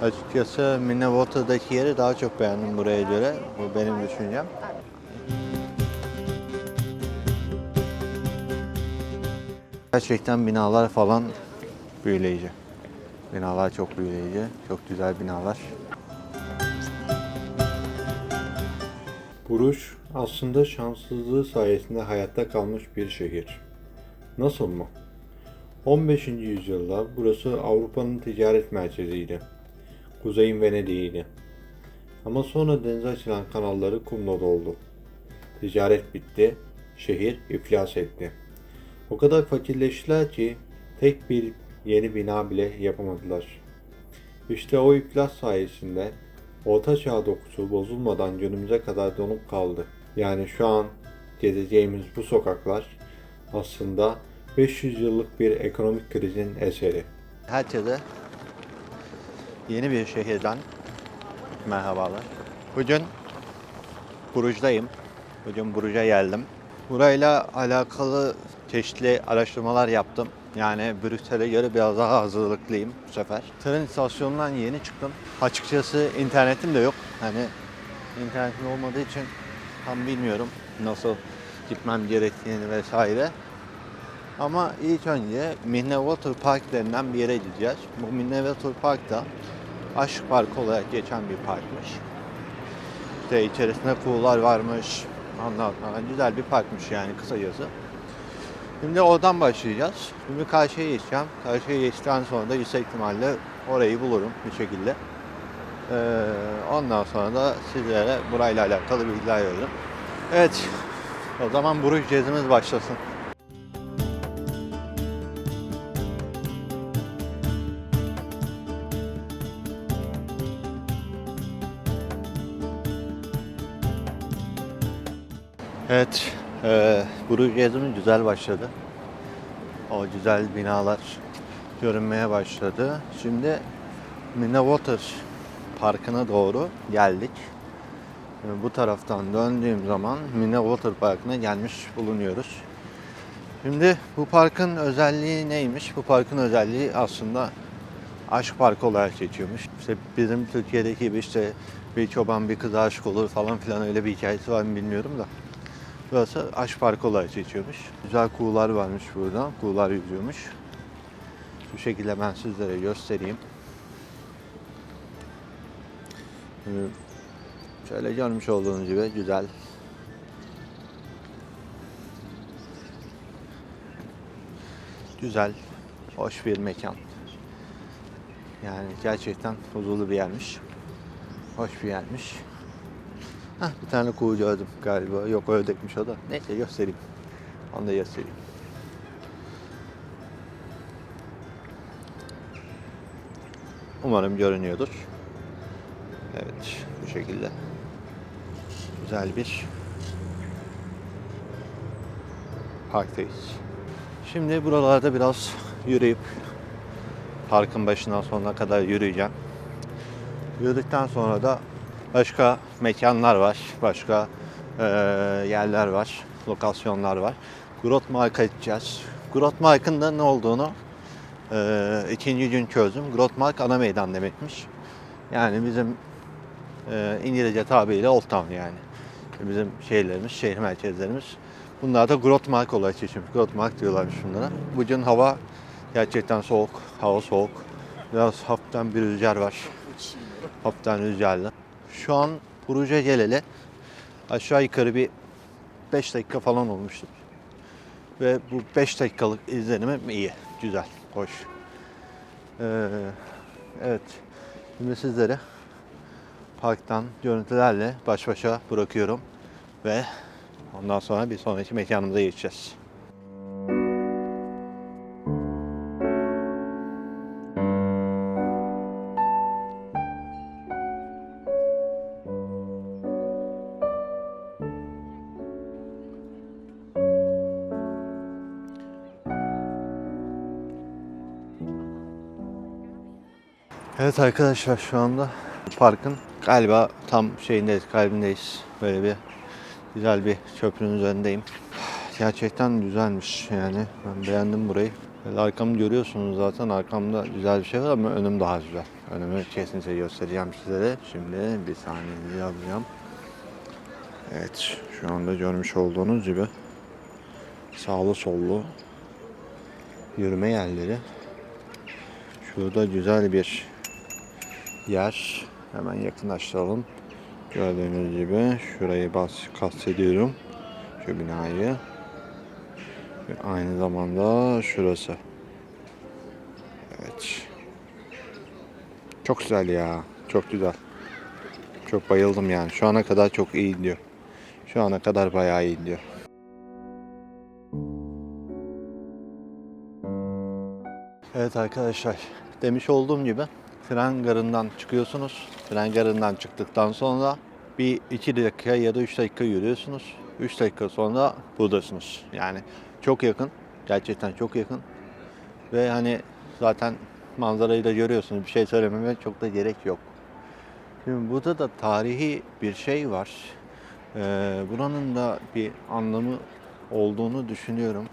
Açıkçası Minnesota'daki yeri daha çok beğendim buraya göre. Bu benim düşüncem. Gerçekten binalar falan büyüleyici. Binalar çok büyüleyici. Çok güzel binalar. Buruş aslında şanssızlığı sayesinde hayatta kalmış bir şehir. Nasıl mı? 15. yüzyılda burası Avrupa'nın ticaret merkeziydi. Kuzey'in Venedik'iydi. Ama sonra denize açılan kanalları kumla doldu. Ticaret bitti, şehir iflas etti. O kadar fakirleştiler ki tek bir yeni bina bile yapamadılar. İşte o iflas sayesinde Orta Çağ dokusu bozulmadan günümüze kadar donup kaldı. Yani şu an gezeceğimiz bu sokaklar aslında 500 yıllık bir ekonomik krizin eseri. Herkese yeni bir şehirden merhabalar. Bugün Bruges'dayım. Bugün Bruges'e geldim. Burayla alakalı çeşitli araştırmalar yaptım. Yani Brüksel'e göre biraz daha hazırlıklıyım bu sefer. Tren istasyonundan yeni çıktım. Açıkçası internetim de yok. Hani internetim olmadığı için tam bilmiyorum nasıl gitmem gerektiğini vesaire. Ama ilk önce Minnewater Park denilen bir yere gideceğiz. Bu Minnewater Park da Aşk Parkı olarak geçen bir parkmış. İşte içerisinde kuğular varmış. Ondan sonra güzel bir parkmış yani kısacası. Şimdi oradan başlayacağız. Şimdi karşıya geçeceğim. Karşıya geçtikten sonra da yüksek ihtimalle orayı bulurum bir şekilde. Ondan sonra da sizlere burayla alakalı bilgiler veririm. Evet, o zaman Bruges gezimiz başlasın. Evet, Bruges gezimiz güzel başladı. O güzel binalar görünmeye başladı. Şimdi Minnewater Parkı'na doğru geldik. Bu taraftan döndüğüm zaman Minnewater Parkı'na gelmiş bulunuyoruz. Şimdi bu parkın özelliği neymiş? Bu parkın özelliği aslında aşk parkı olarak geçiyormuş. İşte bizim Türkiye'deki gibi işte bir çoban bir kıza aşık olur falan filan öyle bir hikayesi var mı bilmiyorum da. Burası aşk parkı olarak geçiyormuş. Güzel kuğular varmış burada. Kuğular yüzüyormuş. Bu şekilde ben sizlere göstereyim. Şöyle görmüş olduğunuz gibi güzel. Güzel, hoş bir mekan. Yani gerçekten huzurlu bir yermiş. Hoş bir yermiş. Bir tane kuğu gördüm galiba. Yok ördekmiş o da. Neyse göstereyim. Onu da göstereyim. Umarım görünüyordur. Evet, bu şekilde. Güzel bir parktayız. Şimdi buralarda biraz yürüyüp parkın başından sonuna kadar yürüyeceğim. Yürüdükten sonra da başka mekanlar var, başka yerler var, lokasyonlar var. Grootmark'a gideceğiz. Grootmark'ın da ne olduğunu ikinci gün çözdüm. Grootmark ana meydan demekmiş. Yani bizim İngilizce tabiriyle Old Town yani. Bizim şehirlerimiz, şehir merkezlerimiz. Bunlar da Grootmark olarak geçmiş. Grootmark diyorlarmış bunlara. Bugün hava gerçekten soğuk, hava soğuk. Biraz hafiften bir rüzgar var. Hafiften rüzgarlı. Şu an Bruges'e geleli aşağı yukarı bir 5 dakika falan olmuştur. Ve bu 5 dakikalık izlenimim iyi, güzel, hoş. Evet, şimdi sizleri parktan görüntülerle baş başa bırakıyorum. Ve ondan sonra bir sonraki mekanımıza geçeceğiz. Evet arkadaşlar şu anda parkın galiba tam şeyindeyiz, kalbindeyiz. Böyle bir güzel bir köprünün üzerindeyim. Gerçekten güzelmiş yani. Ben beğendim burayı. Böyle arkamı görüyorsunuz zaten. Arkamda güzel bir şey var ama önüm daha güzel. Önümü kesinlikle göstereceğim sizlere. Şimdi bir saniye alacağım. Evet, şu anda görmüş olduğunuz gibi sağlı sollu yürüme yerleri. Şurada güzel bir yer. Hemen yakınlaştıralım. Gördüğünüz gibi şurayı kastediyorum. Şu binayı. Ve aynı zamanda şurası. Evet. Çok güzel ya. Çok güzel. Çok bayıldım yani. Şu ana kadar çok iyi gidiyor. Şu ana kadar bayağı iyi gidiyor. Evet arkadaşlar. Demiş olduğum gibi tren garından çıkıyorsunuz. Tren garından çıktıktan sonra bir 2 dakika ya da 3 dakika yürüyorsunuz. 3 dakika sonra buradasınız. Yani çok yakın. Gerçekten çok yakın. Ve hani zaten manzarayı da görüyorsunuz. Bir şey söylememe çok da gerek yok. Şimdi burada da tarihi bir şey var. Buranın da bir anlamı olduğunu düşünüyorum.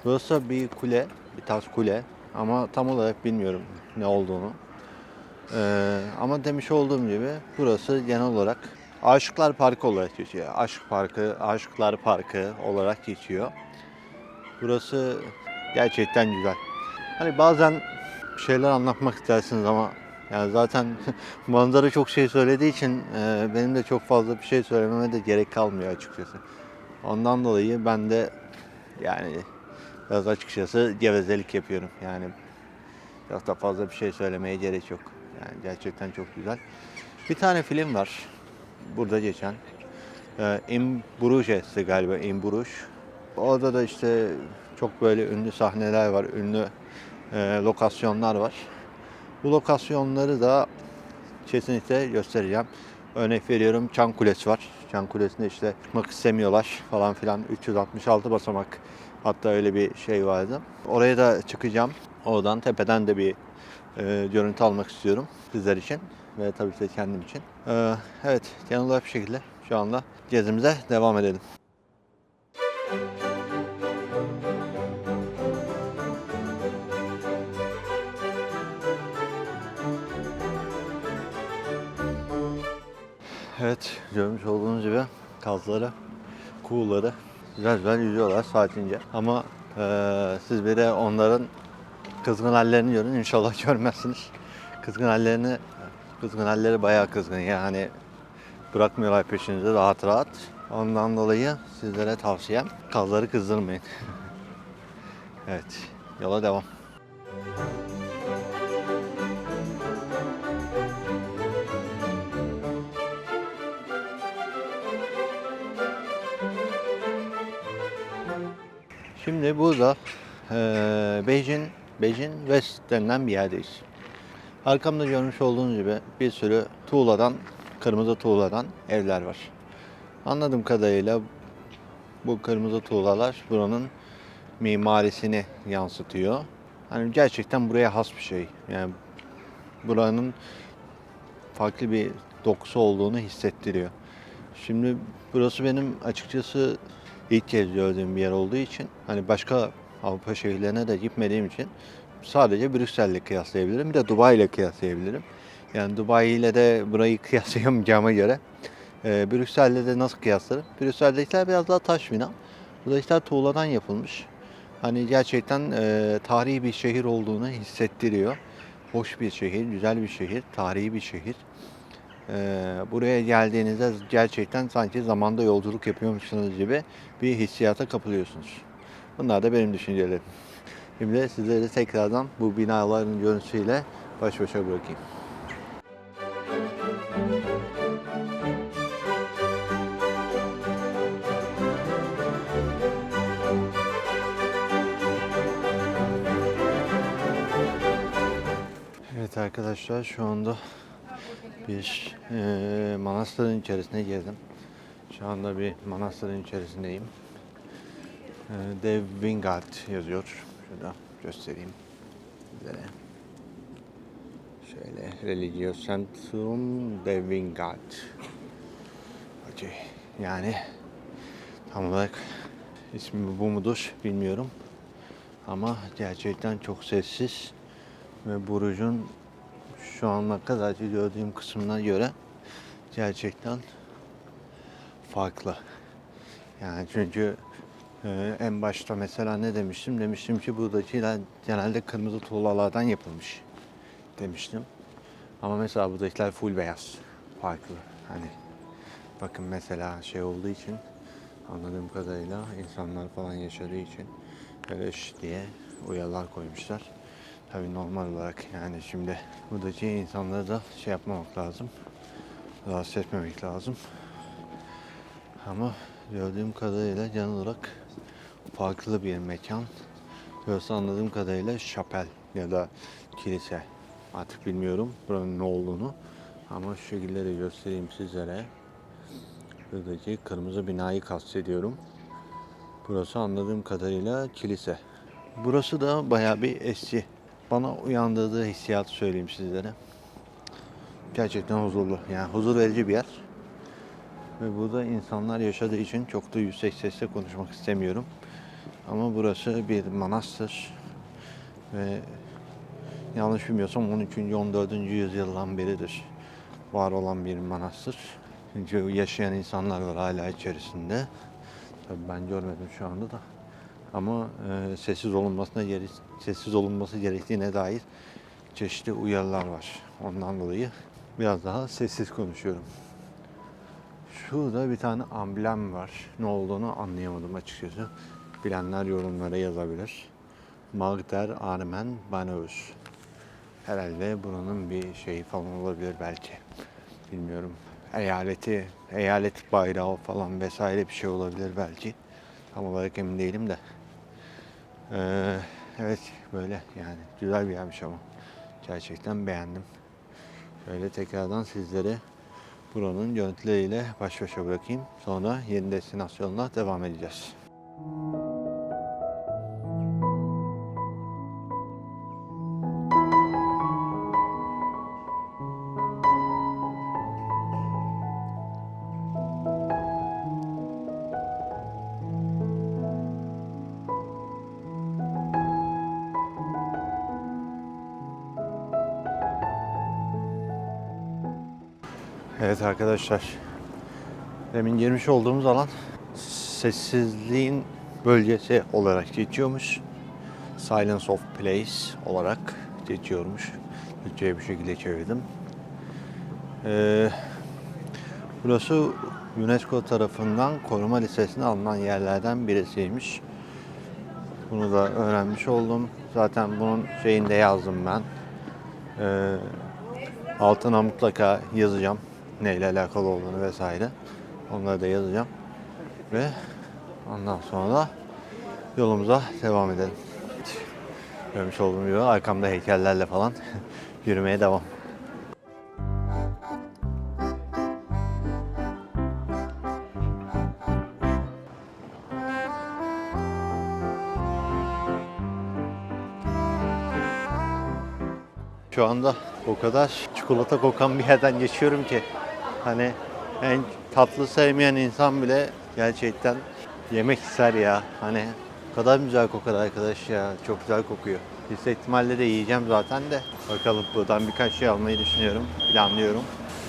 Burası bir kule, bir tarz kule ama tam olarak bilmiyorum ne olduğunu. Ama demiş olduğum gibi burası genel olarak Aşıklar Parkı olarak geçiyor. Aşk Parkı, Aşıklar Parkı olarak geçiyor. Burası gerçekten güzel. Hani bazen bir şeyler anlatmak istersiniz ama yani zaten manzara çok şey söylediği için benim de çok fazla bir şey söylememe de gerek kalmıyor açıkçası. Ondan dolayı ben de yani biraz açıkçası gevezelik yapıyorum. Yani çok da fazla bir şey söylemeye gerek yok. Yani gerçekten çok güzel. Bir tane film var burada geçen. In Bruges'ti galiba, In Bruges. Orada da işte çok böyle ünlü sahneler var, ünlü lokasyonlar var. Bu lokasyonları da kesinlikle göstereceğim. Örnek veriyorum, Çan Kulesi var. Çan Kulesi'nde işte çıkmak istemiyorlar falan filan. 366 basamak, hatta öyle bir şey vardı. Oraya da çıkacağım. Oradan tepeden de bir görüntü almak istiyorum sizler için ve tabii ki de kendim için. Evet, genel olarak bir şekilde şu anda gezimize devam edelim. Evet, görmüş olduğunuz gibi kazları, kuğuları güzel güzel yüzüyorlar sakince. Ama siz bir de onların kızgın hallerini görün. İnşallah görmezsiniz. Kızgın halleri bayağı kızgın. Yani bırakmıyorlar peşinizi rahat rahat. Ondan dolayı sizlere tavsiyem kazları kızdırmayın. Evet, yola devam. Şimdi burada Beijing West denilen bir yerdeyiz. Arkamda görmüş olduğunuz gibi bir sürü tuğladan, kırmızı tuğladan evler var. Anladığım kadarıyla bu kırmızı tuğlalar buranın mimarisini yansıtıyor. Hani gerçekten buraya has bir şey. Yani buranın farklı bir dokusu olduğunu hissettiriyor. Şimdi burası benim açıkçası ilk kez gördüğüm bir yer olduğu için, hani başka Avrupa şehirlerine de gitmediğim için sadece Brüksel'le kıyaslayabilirim. Bir de Dubai ile kıyaslayabilirim. Yani Dubai ile de burayı kıyaslayamayacağıma göre Brüksel'le de nasıl kıyaslarım? Brüksel'dekiler biraz daha taş bina. Buradakiler tuğladan yapılmış. Hani gerçekten tarihi bir şehir olduğunu hissettiriyor. Hoş bir şehir, güzel bir şehir, tarihi bir şehir. Buraya geldiğinizde gerçekten sanki zamanda yolculuk yapıyormuşsunuz gibi bir hissiyata kapılıyorsunuz. Bunlar da benim düşüncelerim. Şimdi sizleri tekrardan bu binaların görüntüsüyle baş başa bırakayım. Evet arkadaşlar, şu anda bir manastırın içerisine girdim. Şu anda bir manastırın içerisindeyim. Dev Wingard yazıyor. Şurada göstereyim sizlere. Şöyle Religious Centrum Dev Wingard. Okey. Yani tam olarak ismi bu mudur bilmiyorum. Ama gerçekten çok sessiz ve Buruj'un şu ana kadar gördüğüm kısmına göre gerçekten farklı. Yani çünkü en başta mesela ne demiştim? Demiştim ki buradakiler genelde kırmızı tuğlalardan yapılmış demiştim. Ama mesela buradakiler full beyaz. Farklı. Hani bakın mesela şey olduğu için, anladığım kadarıyla insanlar falan yaşadığı için böyle diye uyarılar koymuşlar. Tabii normal olarak yani şimdi buradaki insanları da şey yapmamak lazım. Rahatsız etmemek lazım. Ama gördüğüm kadarıyla genel olarak farklı bir mekan. Burası anladığım kadarıyla şapel ya da kilise. Artık bilmiyorum buranın ne olduğunu. Ama şu şekilde de göstereyim sizlere. Buradaki kırmızı binayı kastediyorum. Burası anladığım kadarıyla kilise. Burası da bayağı bir eski. Bana uyandırdığı hissiyatı söyleyeyim sizlere. Gerçekten huzurlu. Yani huzur verici bir yer. Ve burada insanlar yaşadığı için çok da yüksek sesle konuşmak istemiyorum. Ama burası bir manastır. Ve yanlış bilmiyorsam 13. 14. yüzyıldan beridir var olan bir manastır. Çünkü yaşayan insanlar var hala içerisinde. Tabii ben görmedim şu anda da. Ama sessiz olunması gerektiğine dair çeşitli uyarılar var. Ondan dolayı biraz daha sessiz konuşuyorum. Şurada bir tane amblem var. Ne olduğunu anlayamadım açıkçası. Bilenler yorumlara yazabilir. Magder Armen Baneus. Herhalde buranın bir şeyi falan olabilir belki. Bilmiyorum. Eyalet bayrağı falan vesaire bir şey olabilir belki. Tam olarak emin değilim de. Evet böyle yani güzel bir yermiş ama. Gerçekten beğendim. Şöyle tekrardan sizleri buranın görüntüleriyle baş başa bırakayım. Sonra yeni destinasyonla devam edeceğiz. Evet arkadaşlar, demin girmiş olduğumuz alan sessizliğin bölgesi olarak geçiyormuş. Silence of Place olarak geçiyormuş. Türkçe'ye bir şekilde çevirdim. Burası UNESCO tarafından koruma listesine alınan yerlerden birisiymiş. Bunu da öğrenmiş oldum. Zaten bunun şeyinde yazdım ben. Altına mutlaka yazacağım neyle alakalı olduğunu vesaire. Onları da yazacağım. Ve ondan sonra da yolumuza devam edelim. Görmüş olduğum gibi arkamda heykellerle falan yürümeye devam. Şu anda o kadar çikolata kokan bir yerden geçiyorum ki hani en tatlı sevmeyen insan bile gerçekten yemek ister ya. Hani o kadar güzel kokar arkadaş ya. Çok güzel kokuyor. Yüksek ihtimalle de yiyeceğim zaten de. Bakalım buradan birkaç şey almayı düşünüyorum. Planlıyorum.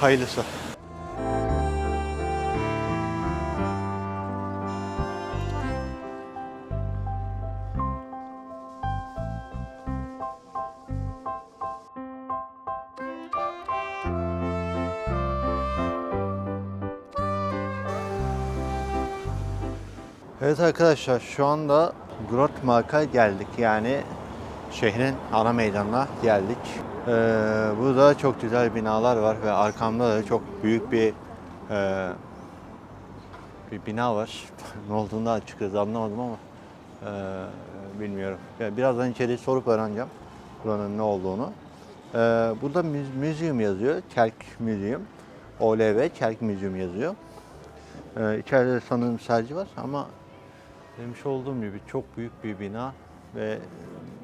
Hayırlısı. Evet arkadaşlar şu anda Grottmark'a geldik. Yani şehrin ana meydanına geldik. Burada çok güzel binalar var ve arkamda da çok büyük bir bina var. Ne olduğunu da açıkçası anlamadım ama bilmiyorum. Yani birazdan içeri sorup öğreneceğim buranın ne olduğunu. Burada Museum yazıyor. Kerk Museum. OLV Kerk Museum yazıyor. İçeride sanırım sergi var ama demiş olduğum gibi çok büyük bir bina ve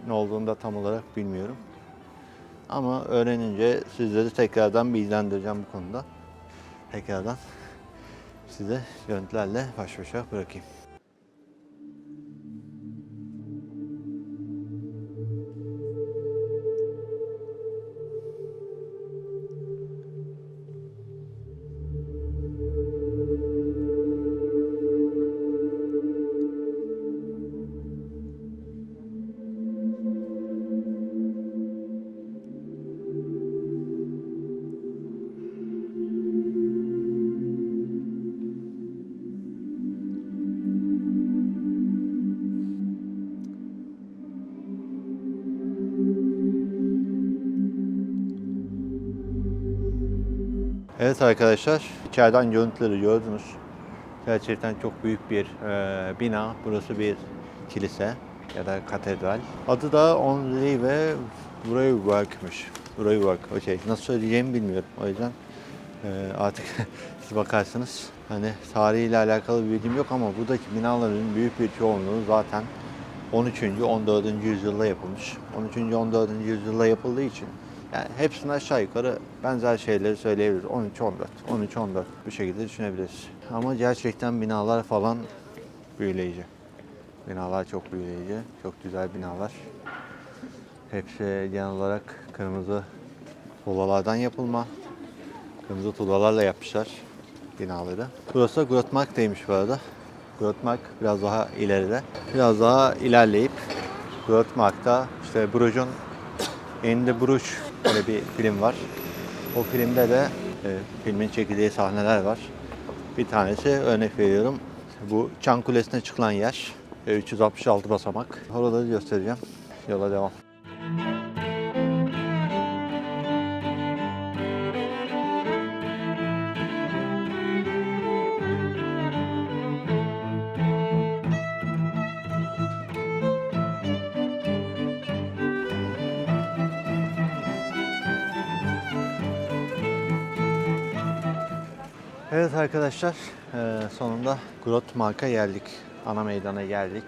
ne olduğunu da tam olarak bilmiyorum. Ama öğrenince sizleri tekrardan bilgilendireceğim bu konuda. Tekrardan size görüntülerle baş başa bırakayım. Evet arkadaşlar, içeriden görüntüleri gördünüz. Gerçekten çok büyük bir bina. Burası bir kilise ya da katedral. Adı da Only ve Wruywerk'mış. Wruywerk, okey. Nasıl söyleyeceğimi bilmiyorum. O yüzden artık siz bakarsınız. Hani tarihiyle alakalı bir bilgim yok ama buradaki binaların büyük bir çoğunluğu zaten 13. 14. yüzyılda yapılmış. 13. 14. yüzyılda yapıldığı için yani hepsini aşağı yukarı benzer şeyleri söyleyebiliriz. 13-14, 13-14 bu şekilde düşünebiliriz. Ama gerçekten binalar falan büyüleyici. Binalar çok büyüleyici. Çok güzel binalar. Hepsi genel olarak kırmızı tuğlalardan yapılma. Kırmızı tuğlalarla yapmışlar binaları. Burası da Grootmarkt'teymiş bu arada. Grootmarkt biraz daha ileride. Biraz daha ilerleyip Grootmarkt'ta işte Bruges'un In the Bruges öyle bir film var. O filmde de filmin çekildiği sahneler var. Bir tanesi örnek veriyorum. Bu Çan Kulesi'ne çıkılan yer. 366 basamak. Oraları göstereceğim. Yola devam. Evet arkadaşlar, sonunda Grootmarkt'a geldik. Ana meydana geldik.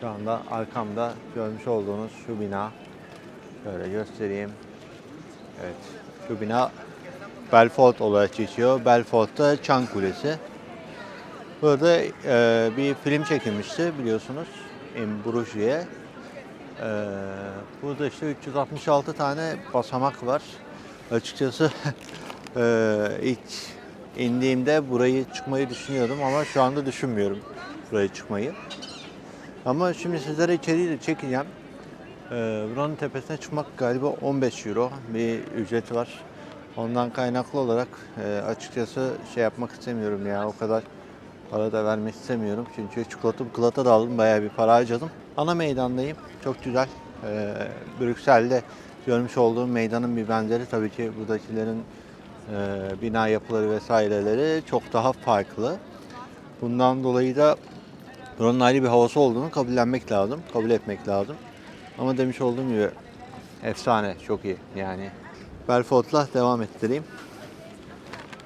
Şu anda arkamda görmüş olduğunuz şu bina. Şöyle göstereyim. Evet, şu bina Belfort olarak geçiyor. Belfort'ta Çan Kulesi. Burada bir film çekilmişti biliyorsunuz. In Bruges diye. Burada işte 366 tane basamak var. Açıkçası ilk indiğimde burayı çıkmayı düşünüyordum ama şu anda düşünmüyorum buraya çıkmayı. Ama şimdi sizlere içeriği de çekeceğim. Buranın tepesine çıkmak galiba 15 euro bir ücreti var. Ondan kaynaklı olarak açıkçası şey yapmak istemiyorum ya, o kadar para da vermek istemiyorum. Çünkü çikolata da aldım, bayağı bir para harcadım. Ana meydandayım, çok güzel. Brüksel'de görmüş olduğum meydanın bir benzeri. Tabii ki buradakilerin bina yapıları vesaireleri çok daha farklı. Bundan dolayı da buranın ayrı bir havası olduğunu kabul etmek lazım. Ama demiş olduğum gibi efsane, çok iyi yani. Belfort'la devam ettireyim.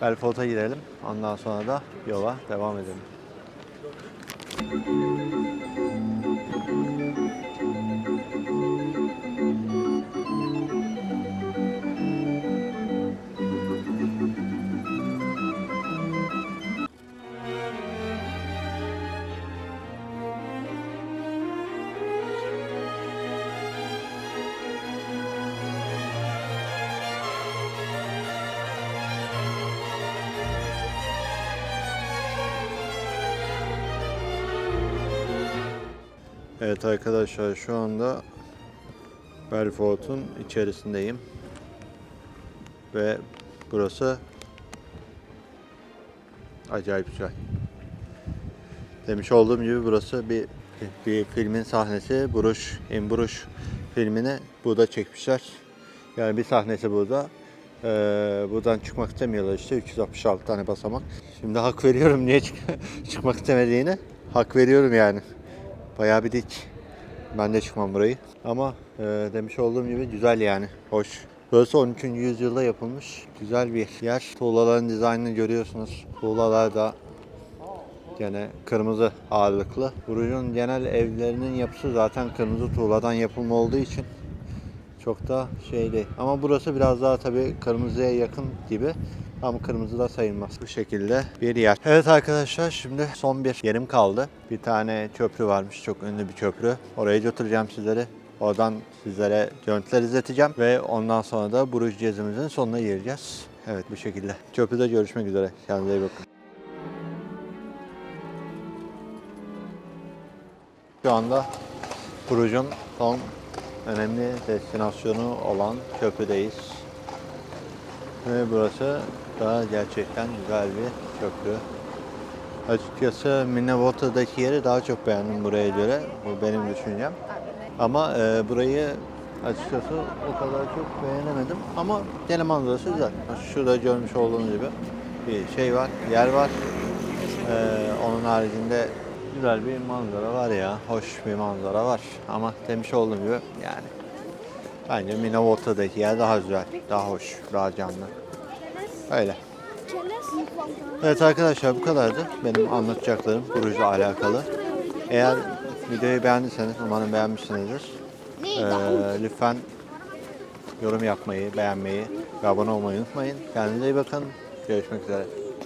Belfort'a girelim. Ondan sonra da yola devam edelim. Evet arkadaşlar, şu anda Belfort'un içerisindeyim. Ve burası acayip güzel. Demiş olduğum gibi burası bir filmin sahnesi. In Bruges filmini burada çekmişler. Yani bir sahnesi burada. Buradan çıkmak istemiyorlar işte, 366 tane basamak. Şimdi hak veriyorum niye çıkmak istemediğini. Hak veriyorum yani. Bayağı bir dik. Ben de çıkmam burayı. Ama demiş olduğum gibi güzel yani. Hoş. Burası 13. yüzyılda yapılmış. Güzel bir yer. Tuğlaların dizaynını görüyorsunuz. Tuğlalar da gene kırmızı ağırlıklı. Bruges'un genel evlerinin yapısı zaten kırmızı tuğladan yapılma olduğu için çok da şey değil. Ama burası biraz daha tabii kırmızıya yakın gibi. Ama kırmızı da sayılmaz. Bu şekilde bir yer. Evet arkadaşlar, şimdi son bir yerim kaldı. Bir tane köprü varmış. Çok ünlü bir köprü. Oraya götüreceğim sizleri. Oradan sizlere görüntüler izleteceğim. Ve ondan sonra da Bruges gezimizin sonuna geleceğiz. Evet, bu şekilde. Köprüde görüşmek üzere. Kendinize iyi bakın. Şu anda Bruges'un son önemli destinasyonu olan köprüdeyiz. Ve burası da gerçekten güzel bir köprü. Açıkçası Minnewater'daki yeri daha çok beğendim buraya göre. Bu benim düşüncem. Ama burayı açıkçası o kadar çok beğenemedim ama gene manzarası güzel. Şurada görmüş olduğunuz gibi bir şey var, yer var. Onun haricinde güzel bir manzara var ya, hoş bir manzara var. Ama demiş olduğum gibi yani bence Minavota'daki yer daha güzel, daha hoş, daha canlı. Öyle. Evet arkadaşlar bu kadardı benim anlatacaklarım Bruges'le alakalı. Eğer videoyu beğendiyseniz umarım beğenmişsinizdir. Lütfen yorum yapmayı, beğenmeyi ve abone olmayı unutmayın. Kendinize iyi bakın. Görüşmek üzere.